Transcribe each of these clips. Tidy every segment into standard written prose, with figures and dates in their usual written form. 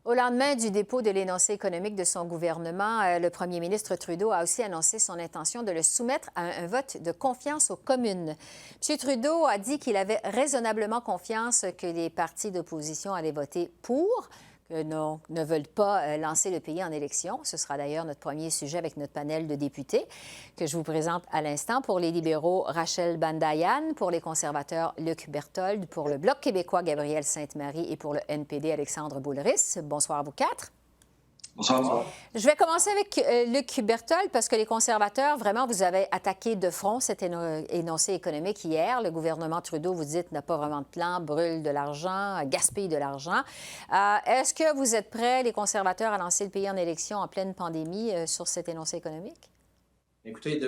Au lendemain du dépôt de l'énoncé économique de son gouvernement, le premier ministre Trudeau a aussi annoncé son intention de le soumettre à un vote de confiance aux communes. M. Trudeau a dit qu'il avait raisonnablement confiance que les partis d'opposition allaient voter pour, que ne veulent pas lancer le pays en élection. Ce sera d'ailleurs notre premier sujet avec notre panel de députés que je vous présente à l'instant. Pour les libéraux, Rachel Bandayan, pour les conservateurs, Luc Berthold, pour le Bloc québécois, Gabrielle Sainte-Marie et pour le NPD, Alexandre Boulris. Bonsoir à vous quatre. Bonsoir. Je vais commencer avec Luc Berthold parce que les conservateurs, vraiment, vous avez attaqué de front cet énoncé économique hier. Le gouvernement Trudeau, vous dites, n'a pas vraiment de plan, brûle de l'argent, gaspille de l'argent. Est-ce que vous êtes prêts, les conservateurs, à lancer le pays en élection en pleine pandémie sur cet énoncé économique? Écoutez,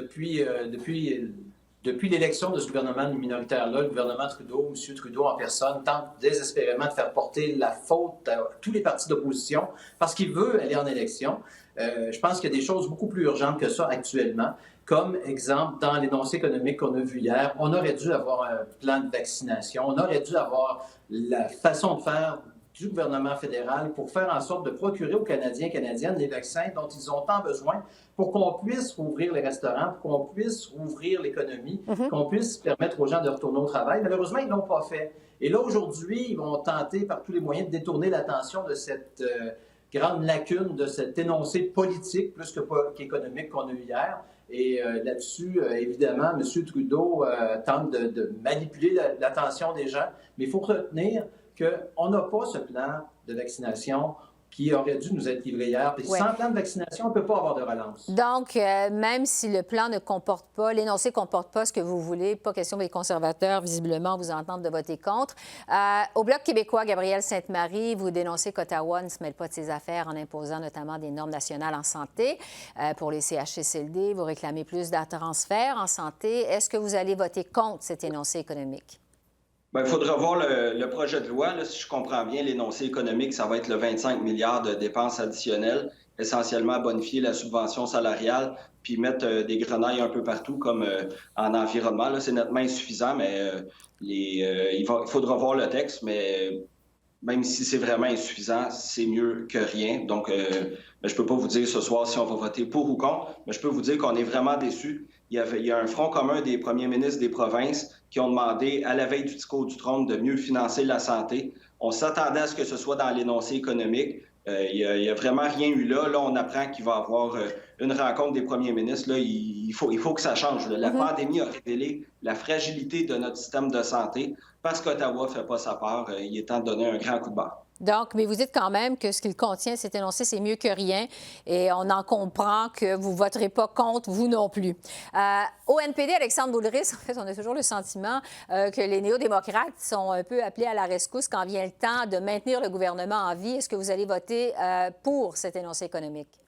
depuis l'élection de ce gouvernement minoritaire-là, le gouvernement Trudeau, M. Trudeau en personne, tente désespérément de faire porter la faute à tous les partis d'opposition parce qu'il veut aller en élection. Je pense qu'il y a des choses beaucoup plus urgentes que ça actuellement. Comme exemple, dans l'énoncé économique qu'on a vu hier, on aurait dû avoir un plan de vaccination, on aurait dû avoir la façon de faire du gouvernement fédéral pour faire en sorte de procurer aux Canadiens et Canadiennes les vaccins dont ils ont tant besoin pour qu'on puisse rouvrir les restaurants, pour qu'on puisse rouvrir l'économie, qu'on puisse permettre aux gens de retourner au travail. Malheureusement, ils ne l'ont pas fait. Et là, aujourd'hui, ils vont tenter par tous les moyens de détourner l'attention de cette grande lacune, de cet énoncé politique plus qu'économique qu'on a eu hier. Et là-dessus, évidemment, M. Trudeau tente de manipuler l'attention des gens. Mais il faut retenir qu'on n'a pas ce plan de vaccination qui aurait dû nous être livré hier. Puis sans plan de vaccination, on ne peut pas avoir de relance. Donc, même si le plan ne comporte pas, l'énoncé ne comporte pas ce que vous voulez, pas question que les conservateurs, visiblement, vous entendent de voter contre. Au Bloc québécois, Gabrielle Sainte-Marie, vous dénoncez qu'Ottawa ne se mêle pas de ses affaires en imposant notamment des normes nationales en santé. Pour les CHSLD, vous réclamez plus de transferts en santé. Est-ce que vous allez voter contre cet énoncé économique? Bien, il faudra voir le projet de loi. Là, si je comprends bien, l'énoncé économique, ça va être le 25 milliards de dépenses additionnelles, essentiellement bonifier la subvention salariale, puis mettre des grenailles un peu partout, comme en environnement. Là, c'est nettement insuffisant, mais il faudra voir le texte. Mais même si c'est vraiment insuffisant, c'est mieux que rien. Donc, je ne peux pas vous dire ce soir si on va voter pour ou contre, mais je peux vous dire qu'on est vraiment déçus. Il y a un front commun des premiers ministres des provinces qui ont demandé, à la veille du discours du trône, de mieux financer la santé. On s'attendait à ce que ce soit dans l'énoncé économique. Il n'y a vraiment rien eu là. Là, on apprend qu'il va y avoir une rencontre des premiers ministres. Là, il faut que ça change. La pandémie a révélé la fragilité de notre système de santé. Parce qu'Ottawa ne fait pas sa part, il est temps de donner un grand coup de barre. Donc, mais vous dites quand même que ce qu'il contient, cet énoncé, c'est mieux que rien. Et on en comprend que vous ne voterez pas contre, vous non plus. Au NPD, Alexandre Boulris, en fait, on a toujours le sentiment que les néo-démocrates sont un peu appelés à la rescousse quand vient le temps de maintenir le gouvernement en vie. Est-ce que vous allez voter pour cet énoncé économique?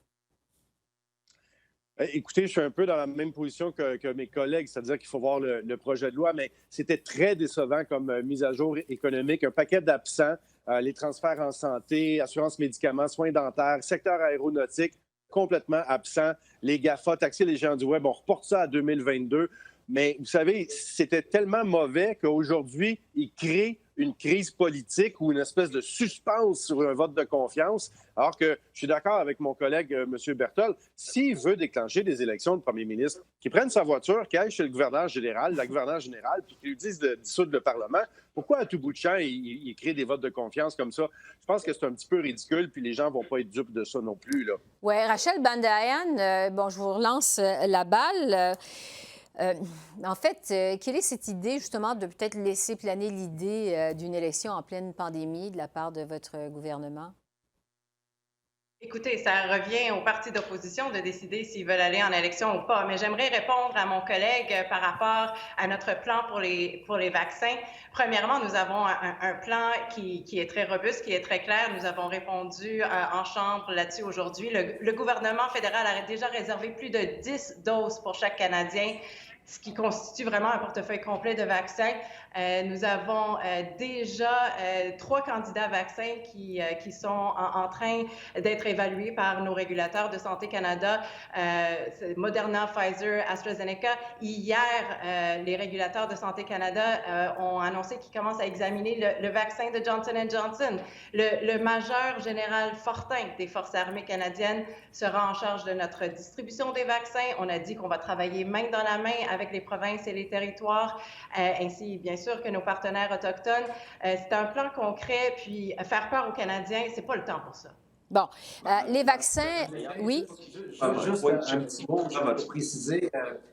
Écoutez, je suis un peu dans la même position que mes collègues, c'est-à-dire qu'il faut voir le projet de loi, mais c'était très décevant comme mise à jour économique, un paquet d'absents, les transferts en santé, assurance médicaments, soins dentaires, secteur aéronautique, complètement absent. Les GAFA, taxer les géants du web, on reporte ça à 2022. Mais vous savez, c'était tellement mauvais qu'aujourd'hui, ils créent une crise politique ou une espèce de suspense sur un vote de confiance, alors que je suis d'accord avec mon collègue M. Berthold, s'il veut déclencher des élections de premier ministre, qu'il prenne sa voiture, qu'il aille chez le gouverneur général, la gouverneure générale, puis qu'il lui dise de dissoudre le Parlement, pourquoi à tout bout de champ, il crée des votes de confiance comme ça? Je pense que c'est un petit peu ridicule, puis les gens ne vont pas être dupes de ça non plus, là. Oui, Rachel Bandayan, bon, je vous relance la balle. En fait, quelle est cette idée, justement, de peut-être laisser planer l'idée d'une élection en pleine pandémie de la part de votre gouvernement? Écoutez, ça revient aux partis d'opposition de décider s'ils veulent aller en élection ou pas. Mais j'aimerais répondre à mon collègue par rapport à notre plan pour les vaccins. Premièrement, nous avons un plan qui est très robuste, qui est très clair. Nous avons répondu en Chambre là-dessus aujourd'hui. Le gouvernement fédéral a déjà réservé plus de 10 doses pour chaque Canadien, ce qui constitue vraiment un portefeuille complet de vaccins. Nous avons déjà 3 candidats vaccins qui sont en train d'être évalués par nos régulateurs de Santé Canada, Moderna, Pfizer, AstraZeneca. Hier, les régulateurs de Santé Canada ont annoncé qu'ils commencent à examiner le vaccin de Johnson & Johnson. Le major général Fortin des Forces armées canadiennes sera en charge de notre distribution des vaccins. On a dit qu'on va travailler main dans la main avec les provinces et les territoires, ainsi bien sûr que nos partenaires autochtones. C'est un plan concret, puis faire peur aux Canadiens, c'est pas le temps pour ça. Bon, les vaccins, oui. Juste un petit mot pour préciser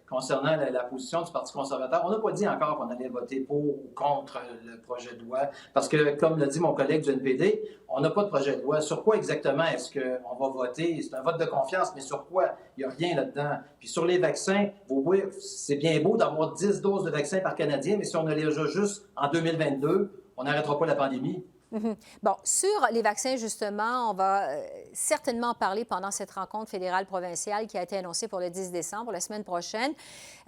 concernant la position du Parti conservateur. On n'a pas dit encore qu'on allait voter pour ou contre le projet de loi, parce que, comme l'a dit mon collègue du NPD, on n'a pas de projet de loi. Sur quoi exactement est-ce qu'on va voter? C'est un vote de confiance, mais sur quoi? Il n'y a rien là-dedans. Puis sur les vaccins, oui, c'est bien beau d'avoir 10 doses de vaccins par Canadien, mais si on a les a juste en 2022, on n'arrêtera pas la pandémie. Mm-hmm. Bon, sur les vaccins, justement, on va certainement parler pendant cette rencontre fédérale provinciale qui a été annoncée pour le 10 décembre, la semaine prochaine.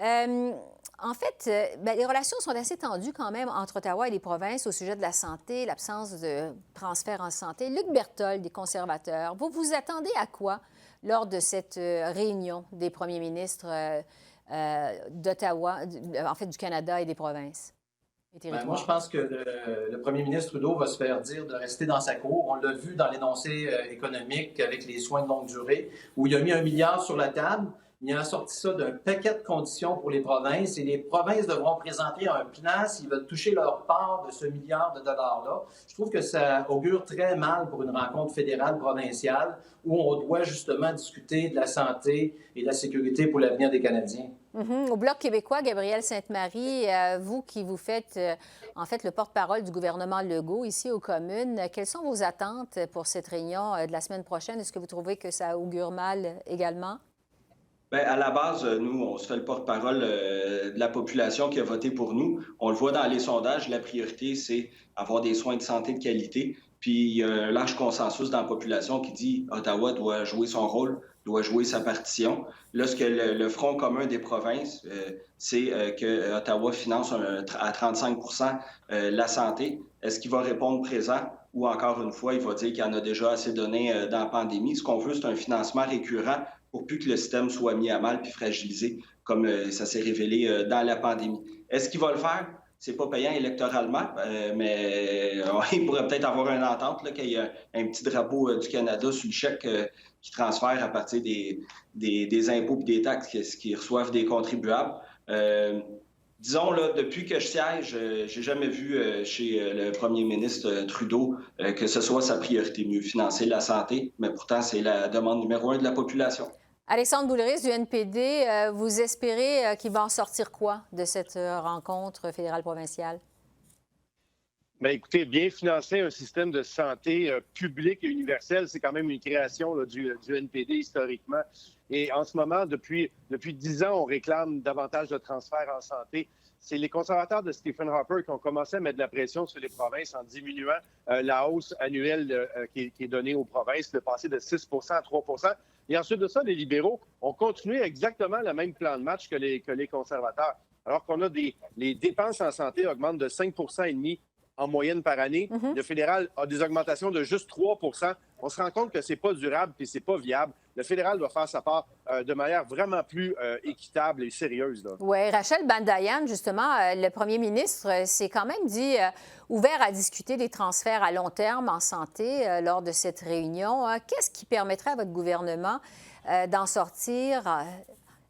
En fait, les relations sont assez tendues quand même entre Ottawa et les provinces au sujet de la santé, l'absence de transfert en santé. Luc Berthold, des conservateurs, vous vous attendez à quoi lors de cette réunion des premiers ministres d'Ottawa, en fait du Canada et des provinces? Moi, je pense que le premier ministre Trudeau va se faire dire de rester dans sa cour. On l'a vu dans l'énoncé économique avec les soins de longue durée, où il a mis 1 milliard sur la table. Il a sorti ça d'un paquet de conditions pour les provinces et les provinces devront présenter un plan s'ils veulent toucher leur part de ce milliard de dollars-là. Je trouve que ça augure très mal pour une rencontre fédérale provinciale où on doit justement discuter de la santé et de la sécurité pour l'avenir des Canadiens. Mm-hmm. Au Bloc québécois, Gabrielle Sainte-Marie, vous qui vous faites en fait le porte-parole du gouvernement Legault ici aux communes, quelles sont vos attentes pour cette réunion de la semaine prochaine? Est-ce que vous trouvez que ça augure mal également? Bien, à la base, nous, on se fait le porte-parole de la population qui a voté pour nous. On le voit dans les sondages, la priorité, c'est avoir des soins de santé de qualité. Puis il y a un large consensus dans la population qui dit Ottawa doit jouer son rôle, doit jouer sa partition. Là, ce que le Front commun des provinces, c'est que Ottawa finance à 35 la santé. Est-ce qu'il va répondre présent? Ou encore une fois, il va dire qu'il y en a déjà assez donné dans la pandémie. Ce qu'on veut, c'est un financement récurrent pour plus que le système soit mis à mal puis fragilisé, comme ça s'est révélé dans la pandémie. Est-ce qu'il va le faire? C'est pas payant électoralement, mais il pourrait peut-être avoir une entente, qu'il y ait un petit drapeau du Canada sur le chèque qui transfère à partir des impôts et des taxes qu'ils reçoivent des contribuables. Disons, là, depuis que je siège, j'ai jamais vu chez le premier ministre Trudeau que ce soit sa priorité, mieux financer la santé, mais pourtant, c'est la demande numéro 1 de la population. Alexandre Boulris du NPD, vous espérez qu'il va en sortir quoi de cette rencontre fédérale provinciale? Bien, écoutez, bien financer un système de santé public et universel, c'est quand même une création là, du NPD historiquement. Et en ce moment, depuis 10 ans, on réclame davantage de transferts en santé. C'est les conservateurs de Stephen Harper qui ont commencé à mettre de la pression sur les provinces en diminuant la hausse annuelle qui est donnée aux provinces, de passer de 6 à 3 Et ensuite de ça, les libéraux ont continué exactement le même plan de match que les conservateurs. Alors qu'on a les dépenses en santé augmentent de 5,5 en moyenne par année. Mm-hmm. Le fédéral a des augmentations de juste 3 On se rend compte que c'est pas durable et c'est pas viable. Le fédéral doit faire sa part de manière vraiment plus équitable et sérieuse. Oui, Rachel Bandayan, justement, le premier ministre s'est quand même dit ouvert à discuter des transferts à long terme en santé lors de cette réunion. Qu'est-ce qui permettrait à votre gouvernement d'en sortir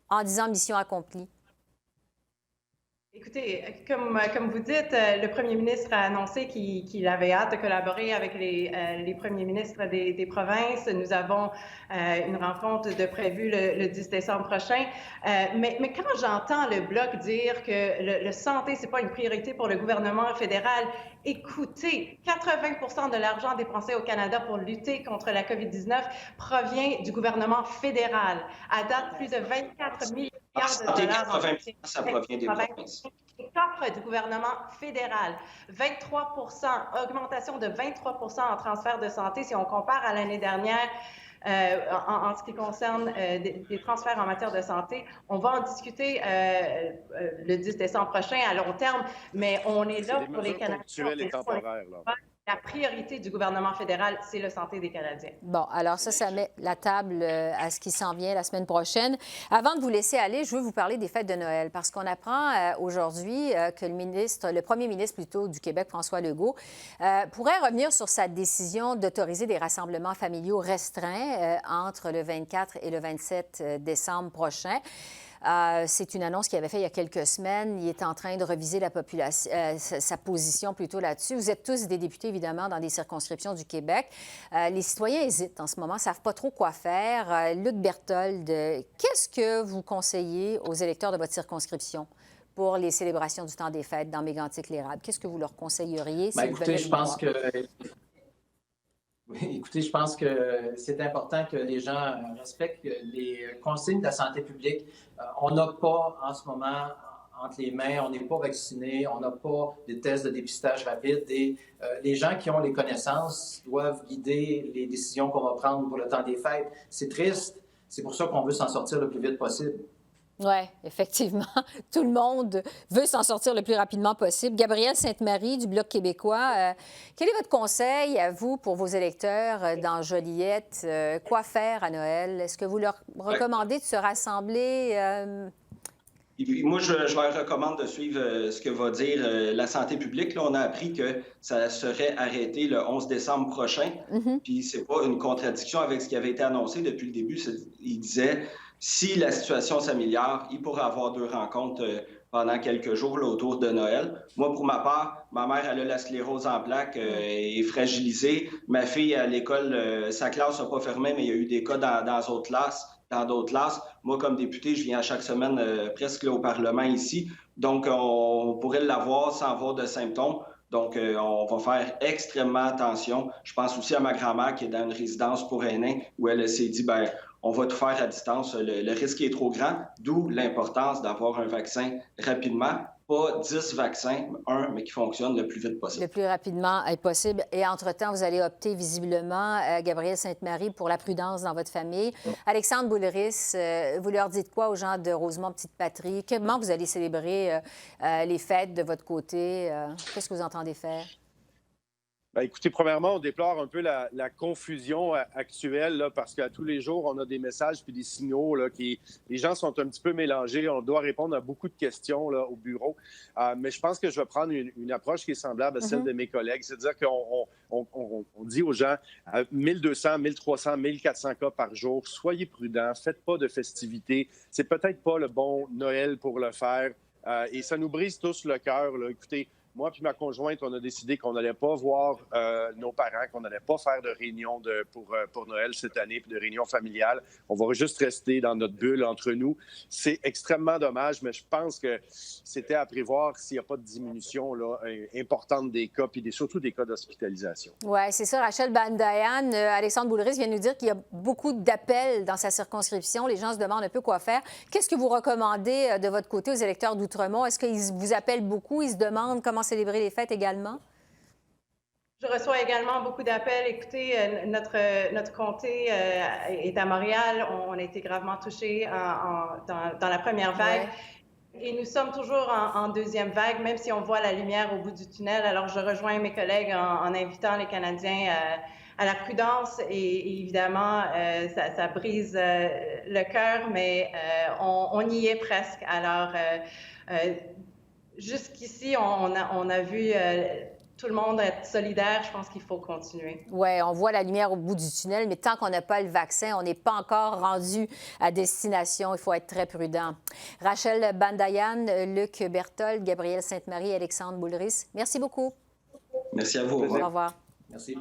en disant mission accomplie? Écoutez, comme vous dites, le premier ministre a annoncé qu'il avait hâte de collaborer avec les premiers ministres des provinces. Nous avons une rencontre de prévue le 10 décembre prochain. Mais quand j'entends le Bloc dire que le santé, c'est pas une priorité pour le gouvernement fédéral, écoutez, 80 de l'argent dépensé au Canada pour lutter contre la COVID-19 provient du gouvernement fédéral. À date, plus de 24 milliards de dollars. 80 ça provient des provinces. Du gouvernement fédéral. 23 augmentation de 23 en transfert de santé si on compare à l'année dernière. En ce qui concerne des transferts en matière de santé, on va en discuter le 10 décembre prochain à long terme, mais on est là pour les Canadiens. Ponctuelles et temporaires, là. La priorité du gouvernement fédéral, c'est la santé des Canadiens. Bon, alors ça met la table à ce qui s'en vient la semaine prochaine. Avant de vous laisser aller, je veux vous parler des fêtes de Noël parce qu'on apprend aujourd'hui que le premier ministre plutôt du Québec, François Legault, pourrait revenir sur sa décision d'autoriser des rassemblements familiaux restreints entre le 24 et le 27 décembre prochain. C'est une annonce qu'il avait faite il y a quelques semaines. Il est en train de reviser sa position plutôt là-dessus. Vous êtes tous des députés, évidemment, dans des circonscriptions du Québec. Les citoyens hésitent en ce moment, ne savent pas trop quoi faire. Luc Berthold, qu'est-ce que vous conseillez aux électeurs de votre circonscription pour les célébrations du temps des fêtes dans Mégantic-l'Érable? Qu'est-ce que vous leur conseilleriez? Écoutez, je pense que... Écoutez, je pense que c'est important que les gens respectent les consignes de la santé publique. On n'a pas en ce moment entre les mains, on n'est pas vacciné, on n'a pas des tests de dépistage rapide et les gens qui ont les connaissances doivent guider les décisions qu'on va prendre pour le temps des fêtes. C'est triste, c'est pour ça qu'on veut s'en sortir le plus vite possible. Oui, effectivement. Tout le monde veut s'en sortir le plus rapidement possible. Gabrielle Sainte-Marie du Bloc québécois, quel est votre conseil à vous pour vos électeurs dans Joliette? Quoi faire à Noël? Est-ce que vous leur recommandez de se rassembler? Et puis, moi, je leur recommande de suivre ce que va dire la santé publique. Là, on a appris que ça serait arrêté le 11 décembre prochain. Puis c'est pas une contradiction avec ce qui avait été annoncé depuis le début. Il disait... Si la situation s'améliore, il pourra avoir 2 rencontres pendant quelques jours là, autour de Noël. Moi, pour ma part, ma mère, elle a la sclérose en plaques, est fragilisée. Ma fille, à l'école, sa classe n'a pas fermé, mais il y a eu des cas dans d'autres classes. Moi, comme député, je viens à chaque semaine presque là, au Parlement ici. Donc, on pourrait l'avoir sans avoir de symptômes. Donc, on va faire extrêmement attention. Je pense aussi à ma grand-mère qui est dans une résidence pour aînés où elle s'est dit, on va tout faire à distance. Le risque est trop grand, d'où l'importance d'avoir un vaccin rapidement. Pas 10 vaccins, un, mais qui fonctionne le plus vite possible. Le plus rapidement possible. Et entre-temps, vous allez opter visiblement, Gabrielle Sainte-Marie, pour la prudence dans votre famille. Alexandre Boulris, vous leur dites quoi aux gens de Rosemont-Petite-Patrie? Comment vous allez célébrer les fêtes de votre côté? Qu'est-ce que vous entendez faire? Écoutez, premièrement, on déplore un peu la confusion actuelle là, parce qu'à tous les jours, on a des messages puis des signaux là, les gens sont un petit peu mélangés. On doit répondre à beaucoup de questions là, au bureau. Mais je pense que je vais prendre une approche qui est semblable à celle de mes collègues. C'est-à-dire qu'on dit aux gens 1200, 1300, 1400 cas par jour. Soyez prudents, faites pas de festivités. C'est peut-être pas le bon Noël pour le faire. Et ça nous brise tous le cœur. Là. Écoutez, moi puis ma conjointe, on a décidé qu'on n'allait pas voir nos parents, qu'on n'allait pas faire de réunion pour Noël cette année, puis de réunion familiale. On va juste rester dans notre bulle entre nous. C'est extrêmement dommage, mais je pense que c'était à prévoir s'il n'y a pas de diminution là, importante des cas, puis surtout des cas d'hospitalisation. Oui, c'est ça. Rachel Bandayan, Alexandre Boulris vient nous dire qu'il y a beaucoup d'appels dans sa circonscription. Les gens se demandent un peu quoi faire. Qu'est-ce que vous recommandez de votre côté aux électeurs d'Outremont? Est-ce qu'ils vous appellent beaucoup? Ils se demandent comment célébrer les fêtes également? Je reçois également beaucoup d'appels. Écoutez, notre comté est à Montréal. On a été gravement touchés dans la première vague. Ouais. Et nous sommes toujours en deuxième vague, même si on voit la lumière au bout du tunnel. Alors, je rejoins mes collègues en invitant les Canadiens à la prudence. Et évidemment, ça brise le cœur, mais on y est presque. Alors, jusqu'ici, on a vu tout le monde être solidaire. Je pense qu'il faut continuer. Oui, on voit la lumière au bout du tunnel, mais tant qu'on n'a pas le vaccin, on n'est pas encore rendu à destination. Il faut être très prudent. Rachel Bandayan, Luc Berthold, Gabrielle Sainte-Marie, Alexandre Boulris, merci beaucoup. Merci à vous. Au revoir. Merci.